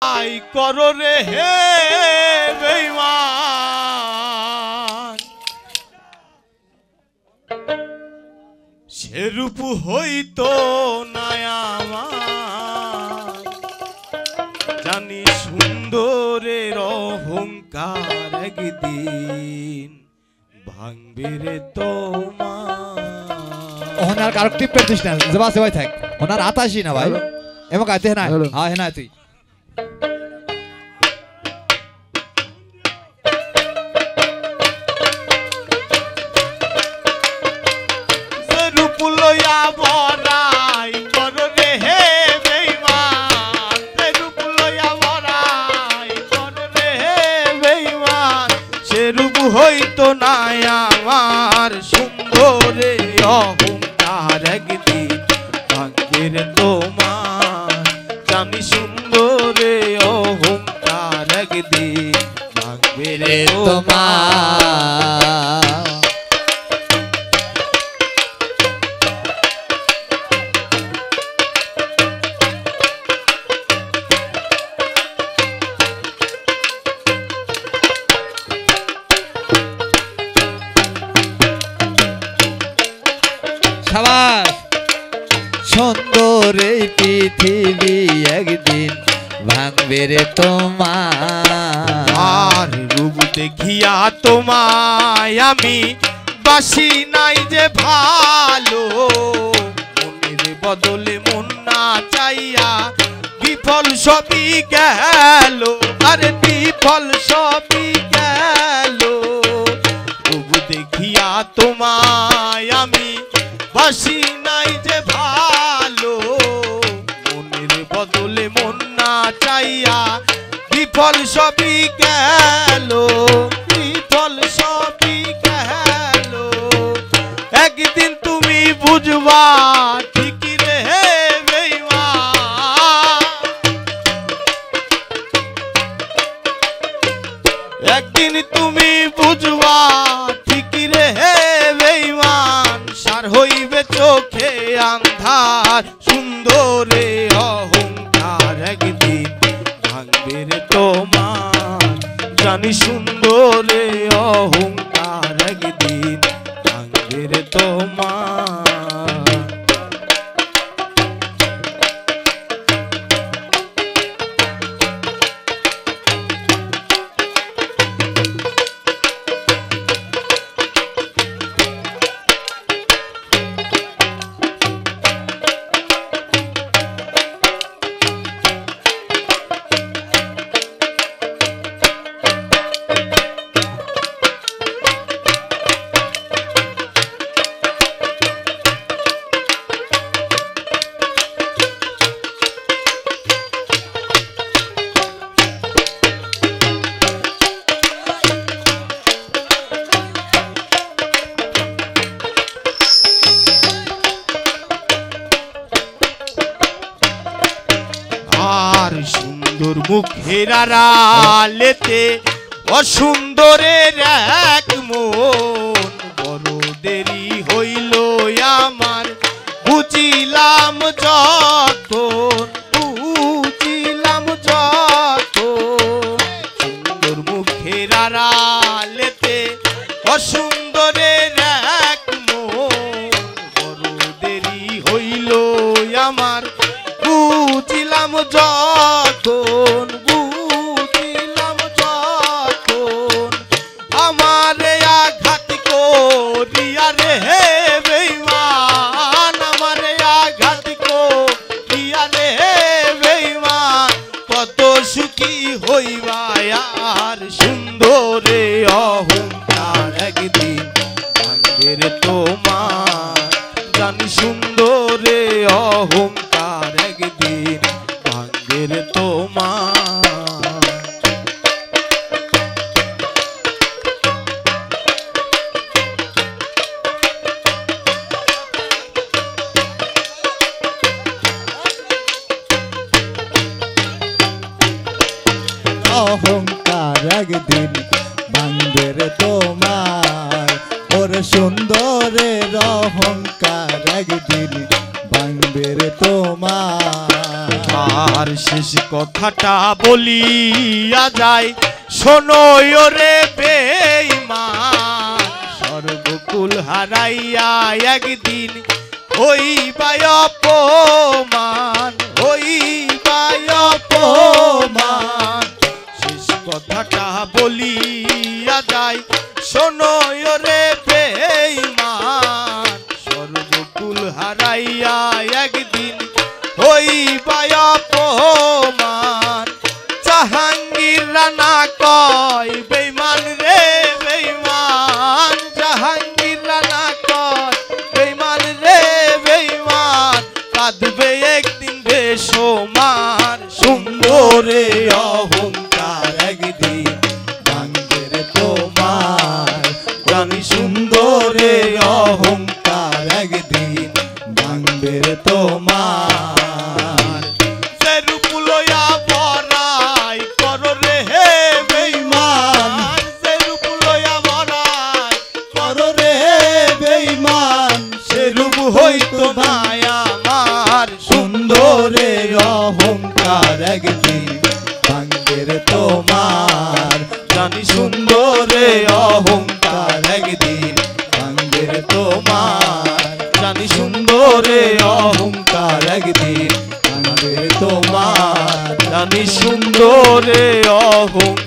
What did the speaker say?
I করো রে হে বেঈমান সেরূপ হইতো না আমার জানি সুন্দরের অহংকার একদিন ভাঙবে রে তোমার। ওনার কারক টিপ পেতিস না জবা সেবাই থাক ওনার আতাশি না ভাই এমন কাইতে না হ্যাঁ হেনা তুই রূপ লইয়া বড়াই করো রে হে বেঈমান রূপ লইয়া বড়াই করো রে হে বেঈমান সেরূপ হইতো না আমার সুন্দরে অহংকার একদিন ভাঙবে রে তোমার জানি সুন্দরে অহংকার একদিন ভাঙবে রে তোমার। সুন্দর এই পৃথিবী একদিন ভাঙবে রে তোমার রূপ দেখিয়া তোমায় আমি বাসি নাই যে ভালো মনের বদলে মন না চাইয়া বিফল সবই গেল আরে বিফল সবই গেল রূপ দেখিয়া তোমায় আমি বাসি নাই যে ভালো মনের বদলে মন না চাইয়া বিফল সবই গেল বিফল সবই গেল একদিন তুমি বুঝবা ঠিকই রে হে বেঈমান একদিন তুমি বুঝবা ঠিকই রে হে বেঈমান সার হইবে চোখে আন্ধার সুন্দরে অহংকার একদিন ভাঙবে রে তোমার জানি সুন্দরে অহংকার একদিন ভাঙবে রে তোমার। আর সুন্দর মুখের আড়ালেতে অসুন্দরের এক মন বড় দেরি হইল আমার বুঝিলাম যখন বুঝিলাম যখন সুন্দর মুখের আড়ালেতে অসুন্দরের এক মন বড় দেরি হইল আমার বুঝিলাম যখন বুঝিলাম যখন আমারে আঘাত করিয়া রে হে বেঈমান আমারে আঘাত করিয়া রে হে বেঈমান কত সুখী হইবা আর সুন্দরে অহংকার একদিন ভাঙবে রে তোমার জানি সুন্দরে অহংকার একদিন ভাঙবে রে তোমার। অহংকার একদিন ভাঙবে রে তোমার ওর সুন্দরের অহংকার একদিন ভাঙবে রে তোমার। আর শেষ কথাটা বলিয়া যায়, শোনো রে বেঈমান, সর্বকুল হারাইয়া একদিন হইবাই অপমান, হইবাই অপমান। শেষ কথাটা বলিয়া যায়, শোনো রে বেঈমান, সর্বকুল হারাইয়া একদিন হইবাই অপমান। জাহাঙ্গীর রানা কয় বেঈমান রে বেঈমান, জাহাঙ্গীর রানা কয় বেঈমান রে বেঈমান, কাঁদবে একদিন বেসমান। সুন্দরে অহংকার একদিন ভাঙবে রে তোমার, জানি সুন্দরে অহংকার একদিন ভাঙবে রে তোমার। যে রূপ লইয়া বড়াই করো রে হে বেঈমান, যে রূপ লইয়া বড়াই করো রে বেঈমান, সে রূপ হইতো না আমার। সুন্দরে অহংকার একদিন ভাঙবে রে তোমার, জানি সুন্দরে অহংকার একদিন ভাঙবে রে তোমার, জানি সুন্দরে অহংকার একদিন ভাঙবে রে তোমার, জানি সুন্দরে অহংকার